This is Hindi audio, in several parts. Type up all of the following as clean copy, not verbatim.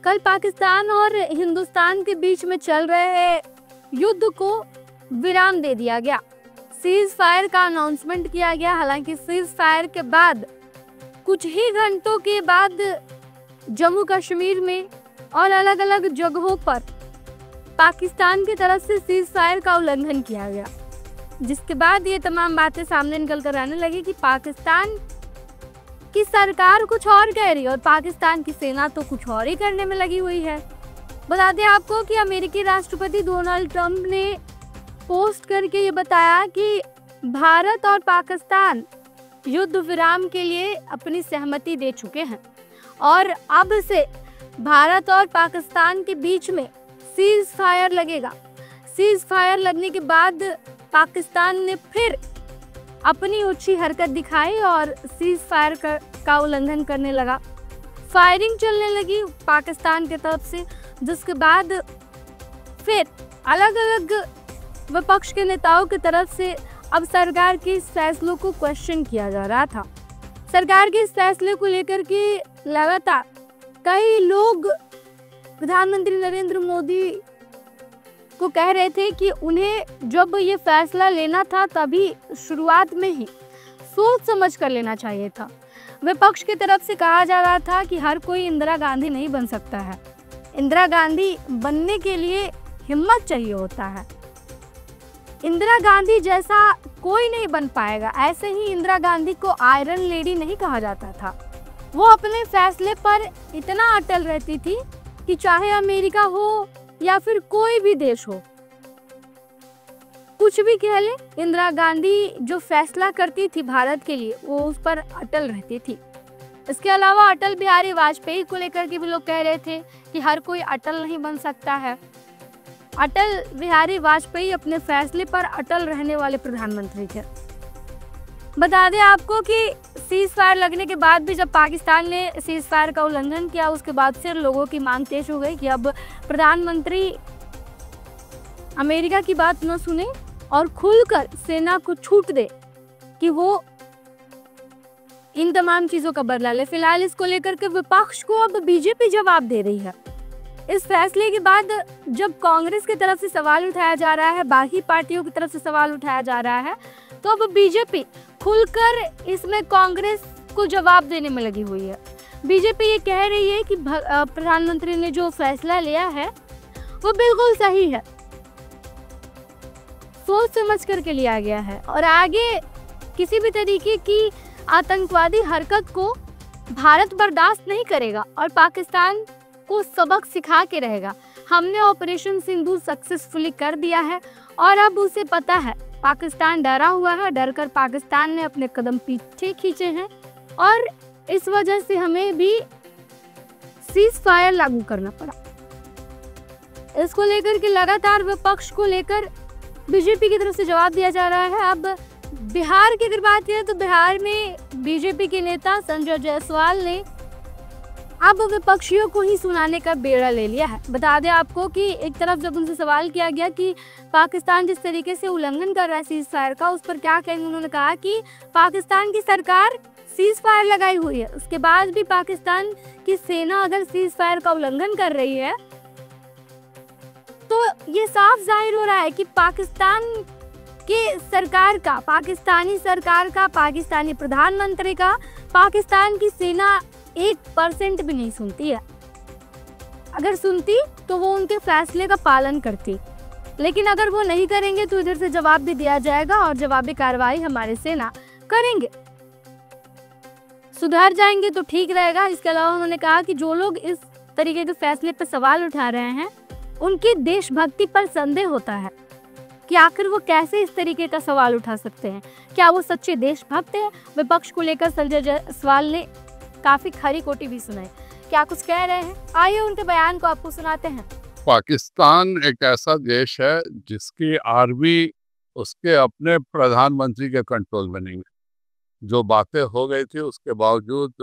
कल पाकिस्तान और हिंदुस्तान के बीच में चल रहे युद्ध को विराम दे दिया गया। सीज फायर का अनाउंसमेंट किया गया। हालांकि सीज फायर के बाद कुछ ही घंटों के बाद जम्मू कश्मीर में और अलग अलग जगहों पर पाकिस्तान की तरफ से सीज फायर का उल्लंघन किया गया, जिसके बाद ये तमाम बातें सामने निकल कर आने लगी कि पाकिस्तान की सरकार कुछ और कह रही है और पाकिस्तान की सेना तो कुछ और ही करने में लगी हुई है। बता दें आपको कि अमेरिकी राष्ट्रपति डोनाल्ड ट्रंप ने पोस्ट करके ये बताया कि भारत और पाकिस्तान युद्ध विराम के लिए अपनी सहमति दे चुके हैं और अब से भारत और पाकिस्तान के बीच में सीज फायर लगेगा। सीज फायर लगने के बाद पाकिस्तान ने फिर अपनी ऊंची हरकत दिखाई और सीज फायर का उल्लंघन करने लगा। फायरिंग चलने लगी पाकिस्तान की तरफ से, जिसके बाद फिर अलग अलग विपक्ष के नेताओं की तरफ से अब सरकार के इस फैसलों को क्वेश्चन किया जा रहा था। सरकार के इस फैसले को लेकर के लगातार कई लोग प्रधानमंत्री नरेंद्र मोदी को कह रहे थे कि उन्हें जब ये फैसला लेना था तभी शुरुआत में ही सोच समझ कर लेना चाहिए था। विपक्ष की तरफ से कहा जा रहा था कि हर कोई इंदिरा गांधी नहीं बन सकता है, इंदिरा गांधी बनने के लिए हिम्मत चाहिए होता है, इंदिरा गांधी जैसा कोई नहीं बन पाएगा। ऐसे ही इंदिरा गांधी को आयरन लेडी नहीं कहा जाता था। वो अपने फैसले पर इतना अटल रहती थी कि चाहे अमेरिका हो या फिर कोई भी देश हो, कुछ भी कह ले, इंदिरा गांधी जो फैसला करती थी भारत के लिए वो उस पर अटल रहती थी। इसके अलावा अटल बिहारी वाजपेयी को लेकर के भी लोग कह रहे थे कि हर कोई अटल नहीं बन सकता है। अटल बिहारी वाजपेयी अपने फैसले पर अटल रहने वाले प्रधानमंत्री थे। बता दें आपको कि सीज फायर लगने के बाद भी जब पाकिस्तान ने सीज फायर का उल्लंघन किया, उसके बाद से लोगों की मांग तेज हो गई कि अब प्रधानमंत्री अमेरिका की बात न सुने और खुलकर सेना को छूट दे कि वो इन तमाम चीजों का बदला ले। फिलहाल इसको लेकर के विपक्ष को अब बीजेपी जवाब दे रही है। इस फैसले के बाद जब कांग्रेस की तरफ से सवाल उठाया जा रहा है, बाकी पार्टियों की तरफ से सवाल उठाया जा रहा है, तो अब बीजेपी खुलकर इसमें कांग्रेस को जवाब देने में लगी हुई है। बीजेपी ये कह रही है कि प्रधानमंत्री ने जो फैसला लिया है वो बिल्कुल सही है, सोच समझ करके लिया गया है और आगे किसी भी तरीके की आतंकवादी हरकत को भारत बर्दाश्त नहीं करेगा और पाकिस्तान को सबक सिखा के रहेगा। हमने ऑपरेशन सिंदूर सक्सेसफुली कर दिया है और अब उसे पता है पाकिस्तान डरा हुआ है, डरकर पाकिस्तान ने अपने कदम पीछे खींचे हैं और इस वजह से हमें भी सीज फायर लागू करना पड़ा। इसको लेकर के लगातार विपक्ष को लेकर बीजेपी की तरफ से जवाब दिया जा रहा है। अब बिहार की अगर बात करें तो बिहार में बीजेपी के नेता संजय जायसवाल ने अब विपक्षियों को ही सुनाने का बेड़ा ले लिया है। बता दें आपको कि एक तरफ जब उनसे सवाल किया गया कि पाकिस्तान जिस तरीके से उल्लंघन कर रहा है सीज फायर का, उस पर क्या कहेंगे, उन्होंने कहा कि पाकिस्तान की सरकार सीज फायर लगाई हुई है, उसके बाद भी पाकिस्तान की सेना अगर सीज फायर का उल्लंघन कर रही है तो ये साफ जाहिर हो रहा है कि पाकिस्तान की सरकार का, पाकिस्तानी सरकार का, पाकिस्तानी प्रधानमंत्री का पाकिस्तान की सेना 1% भी नहीं सुनती है। अगर सुनती तो वो उनके फैसले का पालन करती, लेकिन अगर वो नहीं करेंगे तो इधर से जवाब भी दिया जाएगा और जवाबी कार्रवाई हमारे सेना करेंगे। सुधर जाएंगे तो ठीक रहेगा। इसके अलावा उन्होंने कहा कि जो लोग इस तरीके के फैसले पर सवाल उठा रहे हैं उनकी देशभक्ति पर संदेह होता है कि आखिर वो कैसे इस तरीके का सवाल उठा सकते हैं, क्या वो सच्चे देशभक्त हैं। विपक्ष को लेकर संजय जायसवाल ने काफी खरी खोटी भी सुनाई। क्या कुछ कह रहे हैं, आइए उनके बयान को आपको सुनाते हैं। पाकिस्तान एक ऐसा देश है जिसकी आर्मी उसके अपने प्रधानमंत्री के कंट्रोल में नहीं है। जो बातें हो गई थी उसके बावजूद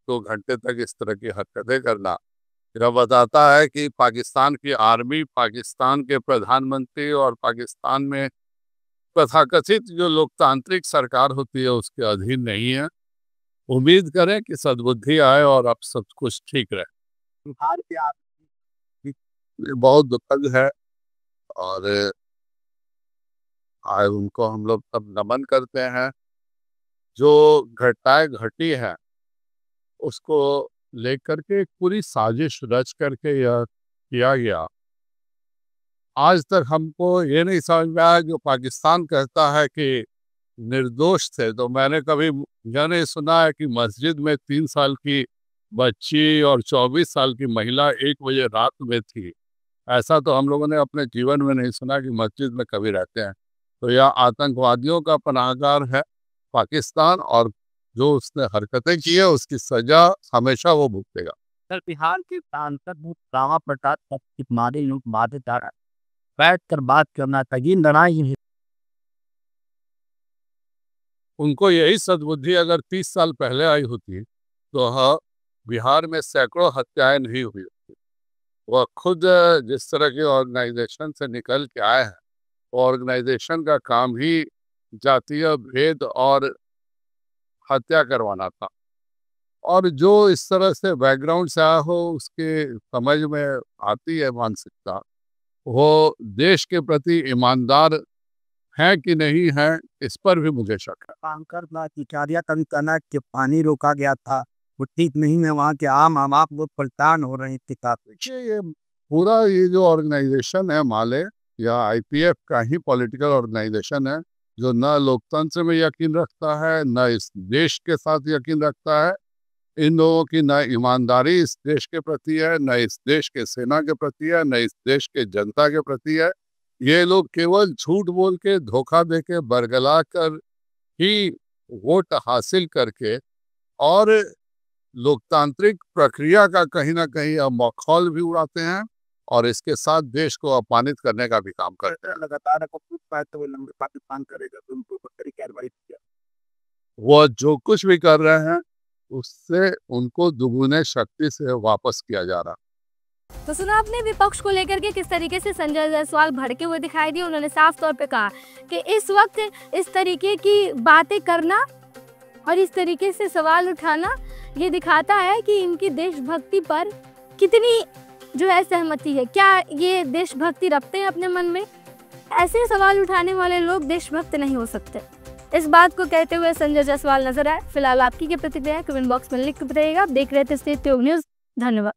2 घंटे तक इस तरह की हरकतें करना यह बताता है कि पाकिस्तान की आर्मी पाकिस्तान के प्रधानमंत्री और पाकिस्तान में तथाकथित जो लोकतांत्रिक सरकार होती है उसके अधीन नहीं है। उम्मीद करें कि सद्बुद्धि आए और अब सब कुछ ठीक रहे। बिहार के ये बहुत दुखद है और आज उनको हम लोग सब नमन करते हैं। जो घटनाएं घटी है उसको लेकर के एक पूरी साजिश रच करके यह किया गया। आज तक हमको ये नहीं समझ में आया, जो पाकिस्तान कहता है कि निर्दोष थे, तो मैंने कभी यह नहीं सुना है कि मस्जिद में 3 साल की बच्ची और 24 साल की महिला 1 बजे रात में थी। ऐसा तो हम लोगों ने अपने जीवन में नहीं सुना कि मस्जिद में कभी रहते हैं। तो यह आतंकवादियों का पनाहगार है पाकिस्तान, और जो उसने हरकतें की है उसकी सजा हमेशा वो भुगतेगा। सर, बिहार के सांसद रामा प्रसाद तक कितने लोग वादेदार बैठ कर बात करना चाहिए, लड़ाई है। उनको यही सद्बुद्धि अगर 30 साल पहले आई होती तो बिहार में सैकड़ों हत्याएं नहीं हुई होती। वह खुद जिस तरह के ऑर्गेनाइजेशन से निकल के आए हैं, ऑर्गेनाइजेशन का काम ही जातीय भेद और हत्या करवाना था, और जो इस तरह से बैकग्राउंड से आया हो उसके समझ में आती है मानसिकता, वो देश के प्रति ईमानदार हैं कि नहीं हैं, इस पर भी मुझे शक है। कांकर किचारिया का भी कहना है कि पानी रोका गया था, वो ठीक नहीं है, वहाँ के आम आप लोग परेशान हो रहे थे काफी। देखिए, ये पूरा ये जो ऑर्गेनाइजेशन है माले या आईपीएफ का ही पॉलिटिकल ऑर्गेनाइजेशन है, जो न लोकतंत्र में यकीन रखता है, न इस देश के साथ यकीन रखता है। इन लोगों की न ईमानदारी इस देश के प्रति है, न इस देश के सेना के प्रति है, न इस देश के जनता के प्रति है। ये लोग केवल झूठ बोल के, धोखा दे के, बरगला कर ही वोट हासिल करके और लोकतांत्रिक प्रक्रिया का कहीं ना कहीं मखौल भी उड़ाते हैं, और इसके साथ देश को अपमानित करने का भी काम करते हैं। लगातार पाकिस्तान करेगा तो उनको बड़ी कार्रवाई किया। वो जो कुछ भी कर रहे हैं उससे उनको दुगुने शक्ति से वापस किया जा रहा। तो सुना आपने विपक्ष को लेकर के किस तरीके से संजय जायसवाल भड़के हुए दिखाई दिए। उन्होंने साफ तौर पे कहा कि इस वक्त इस तरीके की बातें करना और इस तरीके से सवाल उठाना ये दिखाता है कि इनकी देशभक्ति पर कितनी जो है सहमति है। क्या ये देशभक्ति रखते हैं अपने मन में? ऐसे सवाल उठाने वाले लोग देशभक्त नहीं हो सकते। इस बात को कहते हुए संजय जायसवाल नजर आए। फिलहाल आपकी क्या प्रतिक्रिया है कमेंट बॉक्स में लिख कर बताइएगा। आप देख रहे थे स्टेट ट्यूब न्यूज़। धन्यवाद।